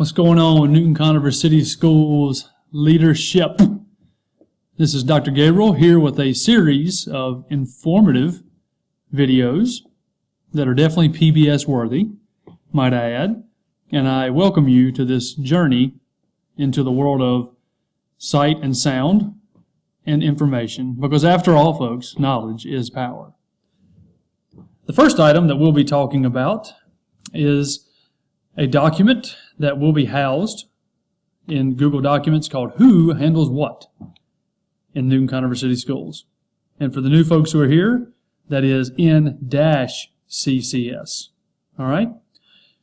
What's going on with Newton Conover City Schools leadership? This is Dr. Gabriel here with a series of informative videos that are definitely PBS worthy, might I add, and I welcome you to this journey into the world of sight and sound and information, because after all, folks, knowledge is power. The first item that we'll be talking about is a document that will be housed in Google Documents called Who Handles What in Newton Conover City Schools. And for the new folks who are here, that is N-CCS. All right?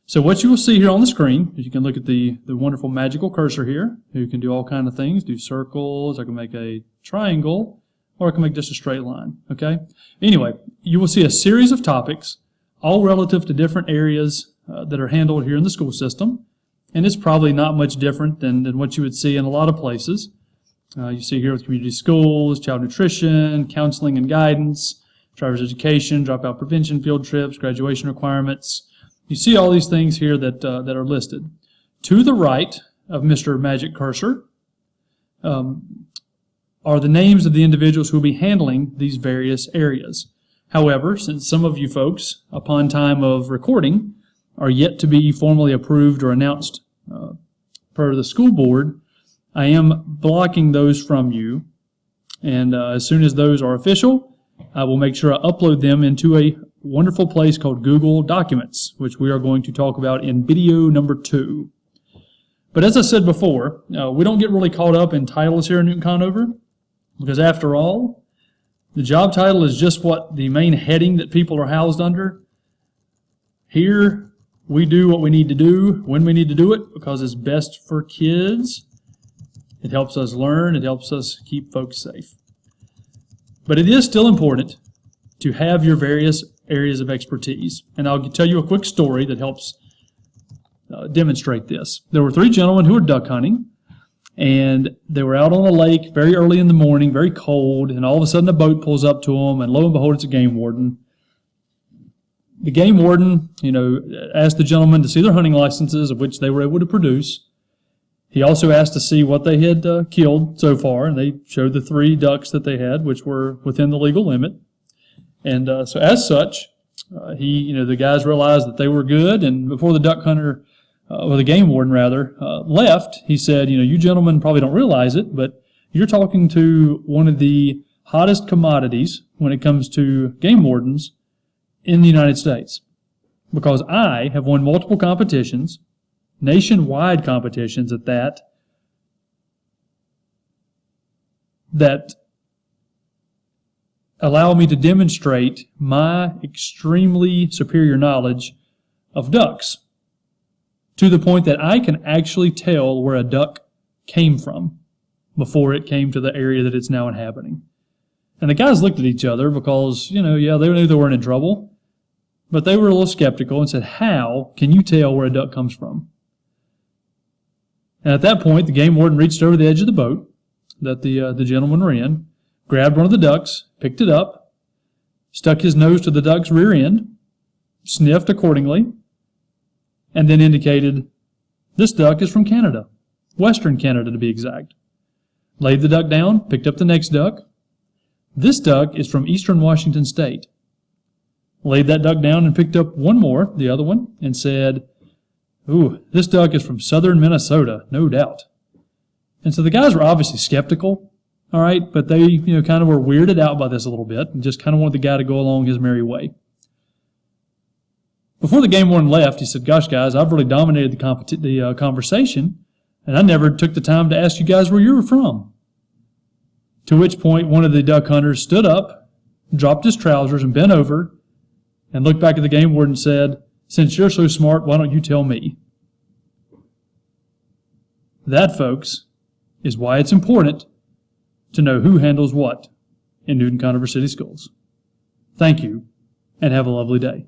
So what you will see here on the screen is you can look at the wonderful magical cursor here. You can do all kinds of things, do circles, I can make a triangle, or I can make just a straight line. Okay? Anyway, you will see a series of topics, all relative to different areas that are handled here in the school system, and it's probably not much different than what you would see in a lot of places. You see here with community schools, child nutrition, counseling and guidance, driver's education, dropout prevention, field trips, graduation requirements. You see all these things here that are listed. To the right of Mr. Magic Cursor are the names of the individuals who will be handling these various areas. However, since some of you folks, upon time of recording, are yet to be formally approved or announced per the school board, I am blocking those from you, and as soon as those are official, I will make sure I upload them into a wonderful place called Google Documents, which we are going to talk about in video number 2. But as I said before, we don't get really caught up in titles here in Newton Conover, because after all, the job title is just what the main heading that people are housed under. Here, we do what we need to do when we need to do it because it's best for kids. It helps us learn. It helps us keep folks safe. But it is still important to have your various areas of expertise. And I'll tell you a quick story that helps demonstrate this. There were 3 gentlemen who were duck hunting, and they were out on the lake very early in the morning, very cold, and all of a sudden a boat pulls up to them, and lo and behold, it's a game warden. The game warden, asked the gentlemen to see their hunting licenses, of which they were able to produce. He also asked to see what they had killed so far, and they showed the 3 ducks that they had, which were within the legal limit. And so as such, the guys realized that they were good, and before the duck hunter, or the game warden rather, left, he said, you gentlemen probably don't realize it, but you're talking to one of the hottest commodities when it comes to game wardens in the United States, because I have won multiple competitions, nationwide competitions at that allow me to demonstrate my extremely superior knowledge of ducks, to the point that I can actually tell where a duck came from before it came to the area that it's now inhabiting. And the guys looked at each other because, they knew they weren't in trouble, but they were a little skeptical and said, how can you tell where a duck comes from? And at that point, the game warden reached over the edge of the boat that the gentlemen were in, grabbed one of the ducks, picked it up, stuck his nose to the duck's rear end, sniffed accordingly, and then indicated, this duck is from Canada, Western Canada to be exact. Laid the duck down, picked up the next duck. This duck is from Eastern Washington State. Laid that duck down and picked up one more, the other one, and said, ooh, this duck is from southern Minnesota, no doubt. And so the guys were obviously skeptical, all right, but they, kind of were weirded out by this a little bit and just kind of wanted the guy to go along his merry way. Before the game warden left, he said, gosh, guys, I've really dominated the conversation, and I never took the time to ask you guys where you were from. To which point, one of the duck hunters stood up, dropped his trousers, and bent over, and looked back at the game warden and said, since you're so smart, why don't you tell me? That, folks, is why it's important to know who handles what in Newton Conover City Schools. Thank you, and have a lovely day.